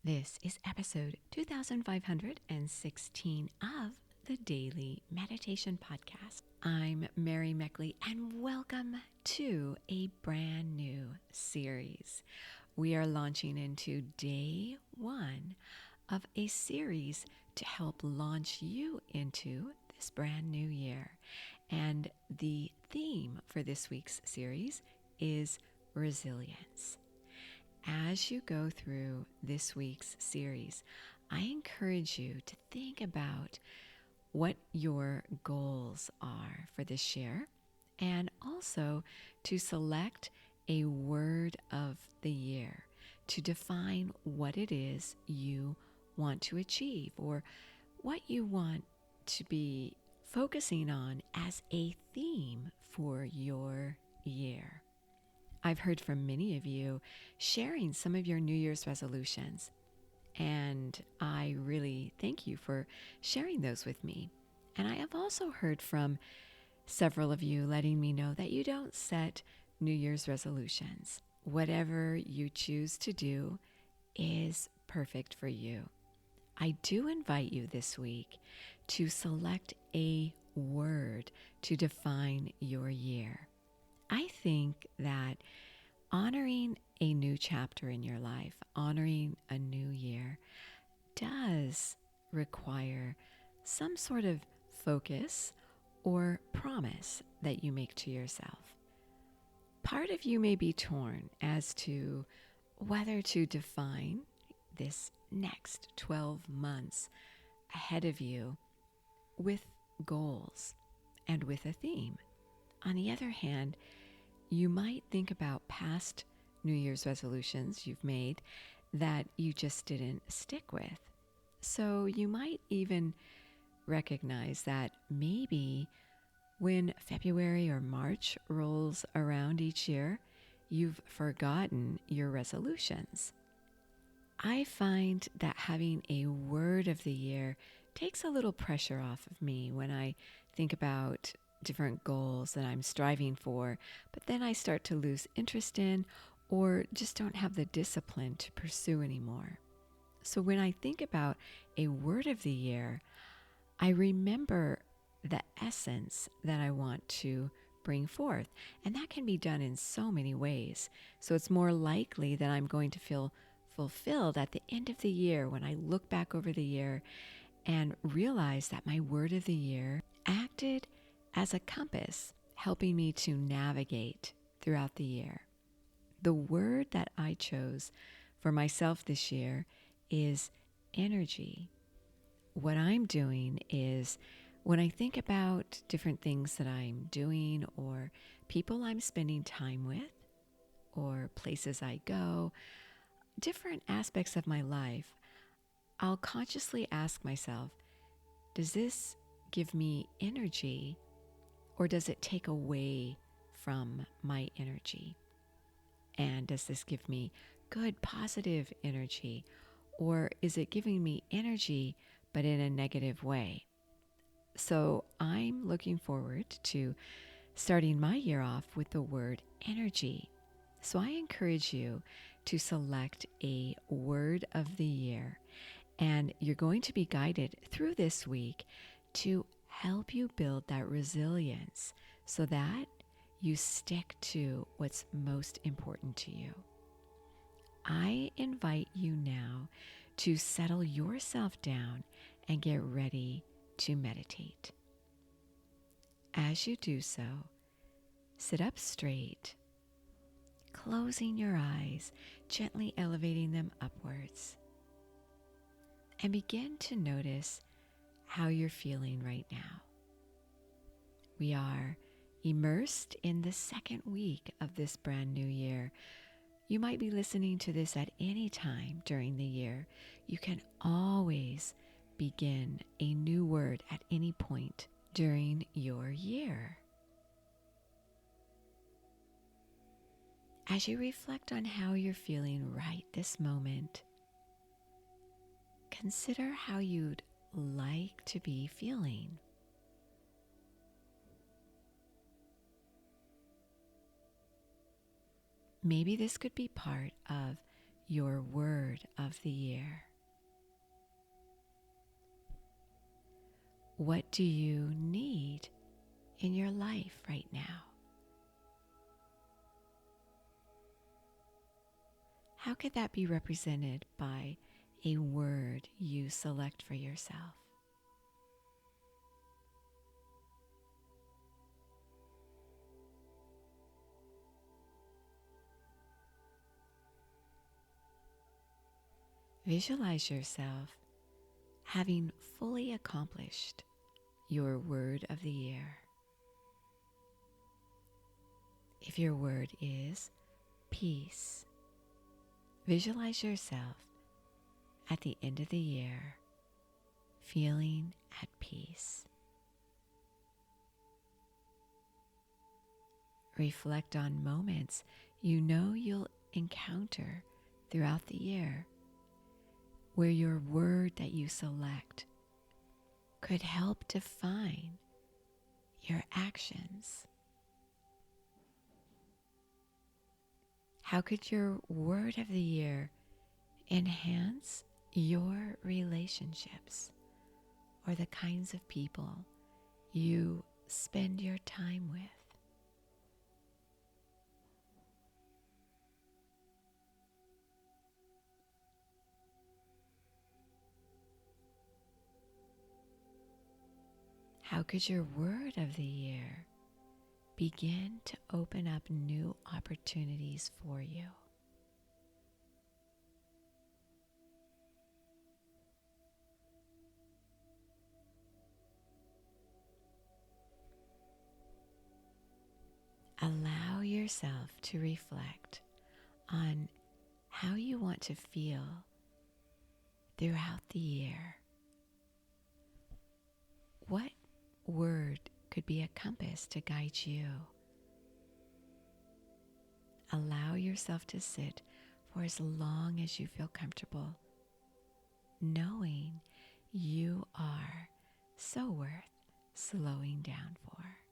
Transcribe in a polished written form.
This is episode 2516 of the Daily Meditation Podcast. I'm Mary Meckley, and welcome to a brand new series. We are launching into day one of a series to help launch you into this brand new year. And the theme for this week's series is resilience. As you go through this week's series, I encourage you to think about what your goals are for this year, and also to select a word of the year to define what it is you want to achieve or what you want to be focusing on as a theme for your year. I've heard from many of you sharing some of your New Year's resolutions, and I really thank you for sharing those with me. And I have also heard from several of you letting me know that you don't set New Year's resolutions. Whatever you choose to do is perfect for you. I do invite you this week to select a word to define your year. I think that honoring a new chapter in your life, honoring a new year, does require some sort of focus or promise that you make to yourself. Part of you may be torn as to whether to define this next 12 months ahead of you with goals and with a theme. On the other hand, you might think about past New Year's resolutions you've made that you just didn't stick with. So you might even recognize that maybe when February or March rolls around each year, you've forgotten your resolutions. I find that having a word of the year takes a little pressure off of me when I think about different goals that I'm striving for, but then I start to lose interest in or just don't have the discipline to pursue anymore. So when I think about a word of the year, I remember the essence that I want to bring forth, and that can be done in so many ways. So it's more likely that I'm going to feel fulfilled at the end of the year when I look back over the year and realize that my word of the year acted as a compass, helping me to navigate throughout the year. The word that I chose for myself this year is energy. What I'm doing is when I think about different things that I'm doing or people I'm spending time with or places I go, different aspects of my life, I'll consciously ask myself, does this give me energy? Or does it take away from my energy? And does this give me good, positive energy? Or is it giving me energy, but in a negative way? So I'm looking forward to starting my year off with the word energy. So I encourage you to select a word of the year. And you're going to be guided through this week to help you build that resilience so that you stick to what's most important to you. I invite you now to settle yourself down and get ready to meditate. As you do so, sit up straight, closing your eyes, gently elevating them upwards, and begin to notice how you're feeling right now. We are immersed in the second week of this brand new year. You might be listening to this at any time during the year. You can always begin a new word at any point during your year. As you reflect on how you're feeling right this moment, consider how you'd like to be feeling. Maybe this could be part of your word of the year. What do you need in your life right now? How could that be represented by a word you select for yourself? Visualize yourself having fully accomplished your word of the year. If your word is peace, visualize yourself at the end of the year feeling at peace. Reflect on moments you know you'll encounter throughout the year where your word that you select could help define your actions. How could your word of the year enhance your relationships or the kinds of people you spend your time with? How could your word of the year begin to open up new opportunities for you? Allow yourself to reflect on how you want to feel throughout the year. What word could be a compass to guide you? Allow yourself to sit for as long as you feel comfortable, knowing you are so worth slowing down for.